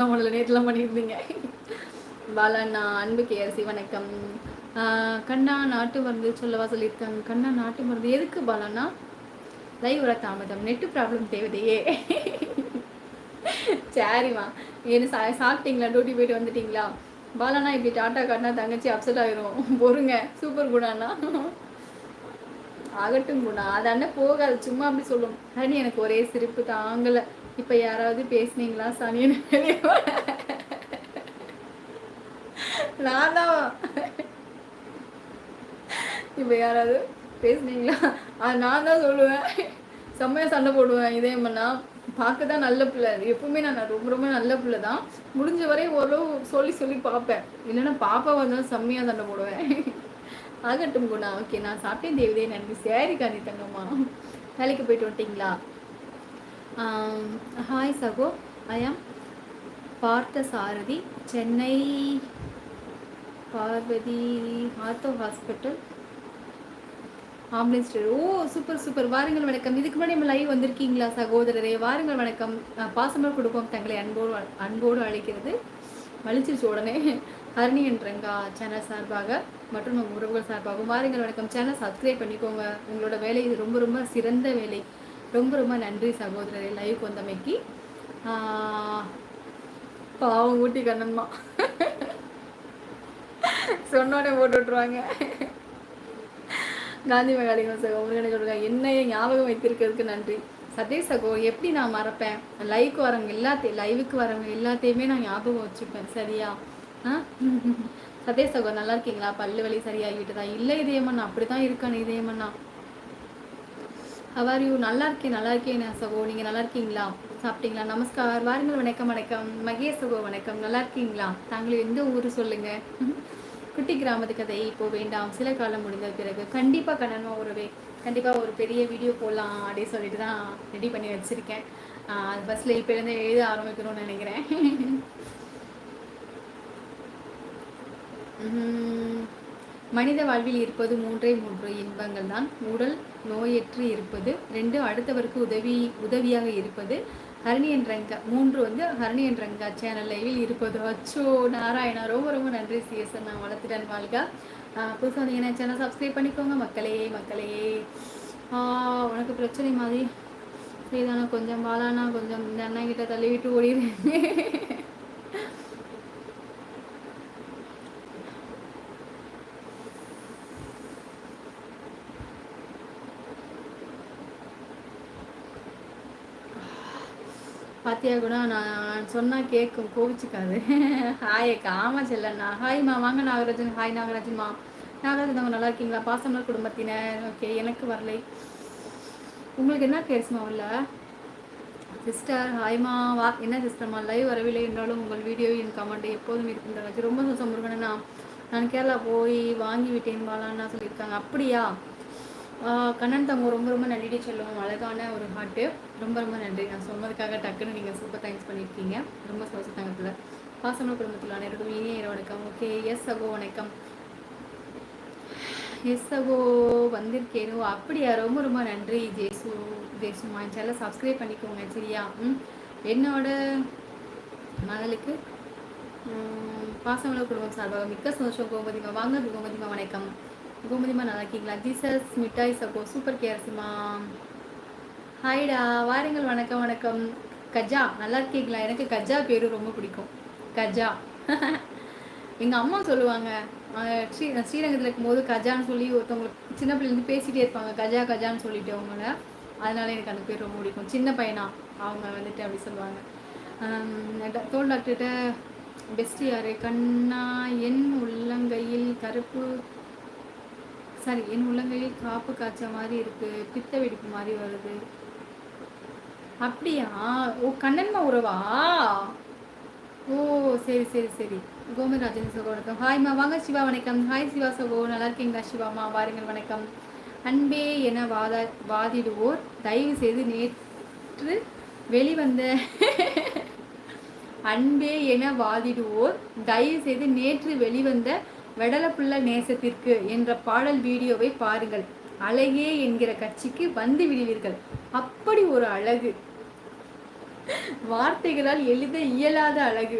அவங்கள நேற்றுலாம் பண்ணியிருந்தீங்க. பாலண்ணா அன்பு கேஆர்சி வணக்கம். கண்ணா நாட்டு மருந்து சொல்லவா சொல்லியிருக்காங்க. கண்ணா நாட்டு மருந்து எதுக்கு பாலண்ணா? லைவ் வர தாமதம், நெட்டு ப்ராப்ளம் தேவையே. சரிம்மா, என்ன சாப்பிட்டீங்களா? டியூட்டி போயிட்டு வந்துட்டீங்களா? பாலண்ணா இப்படி டாட்டா காட்டினா தங்கச்சி அப்செட் ஆயிரும். பொறுங்க. சூப்பர் குணாண்ணா. ஆகட்டும் குணா, அது அண்ணன் போகாது, சும்மா அப்படி சொல்லும். ஹனி எனக்கு ஒரே சிரிப்பு தாங்கல. இப்ப யாராவது பேசுனீங்களா சனியன்? நான் தான். இப்ப யாராவது பேசுனீங்களா? அது நான் தான் சொல்லுவேன். செம்மையா சண்டை போடுவேன். இதே பண்ணா பார்க்க தான் நல்ல பிள்ளை, எப்பவுமே நான் ரொம்ப ரொம்ப நல்ல பிள்ளை தான். முடிஞ்ச வரையும் ஓரளவு சொல்லி சொல்லி பார்ப்பேன். இல்லைன்னா பாப்பா வந்தாலும் செம்மையா சண்டை போடுவேன். ஆகட்டும் குணா. ஓகே, நான் சாப்பிட்டேன் தேவதே, நன்றி. சரி காந்தி தங்கம்மா, வேலைக்கு போயிட்டு வந்துட்டீங்களா? ஹாய் சகோ, I'm Partha Sarathy, Chennai Parvathi ortho hospital ambulance. Oh super super. வாருங்கள் வணக்கம். இதுக்கு முன்னாடி நம்ம லைவ் வந்திருக்கீங்களா சகோதரரே? வாருங்கள் வணக்கம். பாசமல் குடும்பம் தங்களை அன்போடு அழைக்கிறது. மலிச்சிருச்சு உடனே. ஹரணி என்றங்கா சேனல் சார்பாக மற்றும் நம்ம உறவுகள் சார்பாகவும் வாருங்கள் வணக்கம். சேனல் சப்ஸ்கிரைப் பண்ணிக்கோங்க. உங்களோட வேலை இது ரொம்ப ரொம்ப சிறந்த வேலை. ரொம்ப ரொம்ப நன்றி சகோதரரே லைவ் வந்தமைக்கு. பாவம் ஊட்டி கண்ணன்மா சொன்னோடனே போட்டு விட்டுருவாங்க. காந்தி மகாலிங்கம் சகோ முருகனை சொல்லுங்க. என்னைய ஞாபகம் வைத்திருக்கிறதுக்கு நன்றி. சதீஷ் சகோ, எப்படி நான் மறப்பேன்? லைவுக்கு வரவங்க எல்லாத்தையுமே நான் ஞாபகம் வச்சுப்பேன். சரியா? சதீஷ் சகோ நல்லா இருக்கீங்களா? பல்லு வலி சரியாகிட்டுதா? இல்லை இதயமண்ணா, அப்படிதான் இருக்கானு இதயமண்ணா. How are you? நல்லா இருக்கேன் சகோ. நீங்கள் நல்லா இருக்கீங்களா? சாப்பிட்டீங்களா? நமஸ்கார். வாருங்கள் வணக்கம் வணக்கம். மகேஷ் சகோ வணக்கம். நல்லா இருக்கீங்களா? தாங்களும் எந்த ஊர் சொல்லுங்க. குட்டி கிராமத்து கதை இப்போ வேண்டாம், சில காலம் முடிந்த பிறகு. கண்டிப்பாக கண்ணன்மா உறவே, கண்டிப்பாக ஒரு பெரிய வீடியோ போடலாம் அப்படின்னு சொல்லிட்டு தான் ரெடி பண்ணி வச்சுருக்கேன். அது பஸ்ஸில் இப்போலேருந்து எழுத ஆரம்பிக்கணும்னு நினைக்கிறேன். மனித வாழ்வில் இருப்பது மூன்றே இன்பங்கள் தான். உடல் நோயற்று இருப்பது, 2 அடுத்தவருக்கு உதவியாக இருப்பது, ஹரணி என்றங்க 3 ஹரணி என்றங்க சேனல் லைவில் இருப்பது. அச்சோ நாராயணா, ரொம்ப ரொம்ப நன்றி சிஎஸ்என். நான் வளர்த்துட்டேன் வாழ்க. புதுசாக வந்தீங்கன்னா சேனல் சப்ஸ்கிரைப் பண்ணிக்கோங்க மக்களே. உனக்கு பிரச்சனை மாதிரி சரிதானா? கொஞ்சம் பாலானா கொஞ்சம் இந்த அண்ணன் கிட்ட தள்ளிவிட்டு ஓடிடுறேன். பாத்தியா கூட நான் சொன்னால் கேட்கும், கோவிச்சுக்காது. Hi gamma செல்லண்ணா. ஹாய்மா, வாங்க நாகராஜன். ஹாய் நாகராஜன்மா. நாகராஜன் அவங்க நல்லா இருக்கீங்களா? பாசமலர் குடும்பத்தினர். ஓகே, எனக்கு வரலை. உங்களுக்கு என்ன கேஸ்மா வரல? சிஸ்டர் ஹாய்மா. என்ன சிஸ்டர்மா லைவ் வரவில்லை என்றாலும் உங்கள் வீடியோ என் கமெண்ட் எப்போதும் இருக்கின்றன. ரொம்ப சந்தோஷம் முருகனா. நான் கேரளா போய் வாங்கி விட்டேன் பாலான்னா சொல்லியிருக்காங்க. அப்படியா? கண்ணன் தங்க ரொம்ப ரொம்ப நன்றி சொல்லுவோம். அழகான ஒரு ஹார்ட்டு. ரொம்ப ரொம்ப நன்றி. நான் சொன்னதுக்காக டக்குன்னு நீங்கள் சூப்பர் தேங்க்ஸ் பண்ணியிருக்கீங்க. ரொம்ப சந்தோஷம் தங்கத்தில். பாசமல குடும்பத்தில் அனைவருக்கும் இனிய வணக்கம். ஓகே, எஸ் சகோ வணக்கம். எஸ் சகோ வந்திருக்கேனோ? அப்படியா? ரொம்ப ரொம்ப நன்றி ஜேசுமா. சேனலை சப்ஸ்கிரைப் பண்ணிக்கோங்க சரியா? என்னோட மகளுக்கு பாசமல குடும்பம் சார்பாக மிக்க சந்தோஷம். கோமதிமா வாங்க. கோமதிமா வணக்கம். கோமதிமா நல்லா இருக்கீங்களா? ஜீசஸ் மிட்டாய் சகோ சூப்பர் கேர்ஸுமா. ஹாய்டா, வாருங்கள் வணக்கம் வணக்கம். கஜா நல்லா இருக்கீங்களா? எனக்கு கஜா பேரு ரொம்ப பிடிக்கும். கஜா எங்கள் அம்மா சொல்லுவாங்க. ஸ்ரீரங்கத்தில் இருக்கும்போது கஜான்னு சொல்லி ஒருத்தவங்க சின்ன பிள்ளைலேருந்து பேசிகிட்டே இருப்பாங்க, கஜா கஜான்னு சொல்லிட்டு அவங்கள. அதனால எனக்கு அந்த பேர் ரொம்ப பிடிக்கும். சின்ன பையனா அவங்க வந்துட்டு அப்படி சொல்லுவாங்க. தோல் டாக்டர்கிட்ட பெஸ்ட் யாரு? கண்ணா, என் உள்ளங்கையில் காப்பு காய்ச்ச மாதிரி இருக்கு, பித்த வெடிப்பு மாதிரி வருது. அப்படியா? ஓ கண்ணன்மா உறவா? ஓ சரி சரி சரி. கோமராஜன் சகோ வணக்கம். ஹாய்மா வாங்க. சிவா வணக்கம். ஹாய் சிவா சகோ, நல்லா இருக்கீங்களா? சிவாமா வாருங்கள் வணக்கம். அன்பே என வாதிடுவோர் தயவு செய்து நேற்று வெளிவந்த அன்பே என வாதிடுவோர் தயவு செய்து நேற்று வெளிவந்த வெடலப்புள்ள நேசத்திற்கு என்ற பாடல் வீடியோவை பாருங்கள். அழகே என்கிற கட்சிக்கு வந்து விடுவீர்கள். அப்படி ஒரு அழகு. வார்த்தைகளால் எழுத இயலாத அழகு.